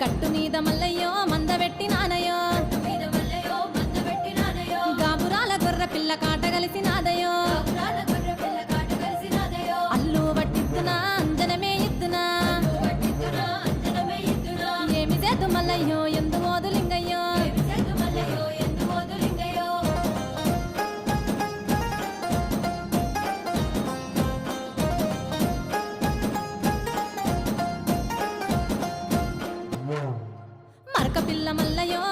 గట్టు మీద మల్లయ్యో మందబెట్టి నానయో గాబురాల గొర్ర పిల్ల కాట కలిసి నాదయో అల్లు పట్టిద్దునా అంజనమే ఇద్దునా ఏమి చేద్దు మల్లయ్యో ఎందు మోదులింగయ్యో మరక పిల్ల మల్లయ్యో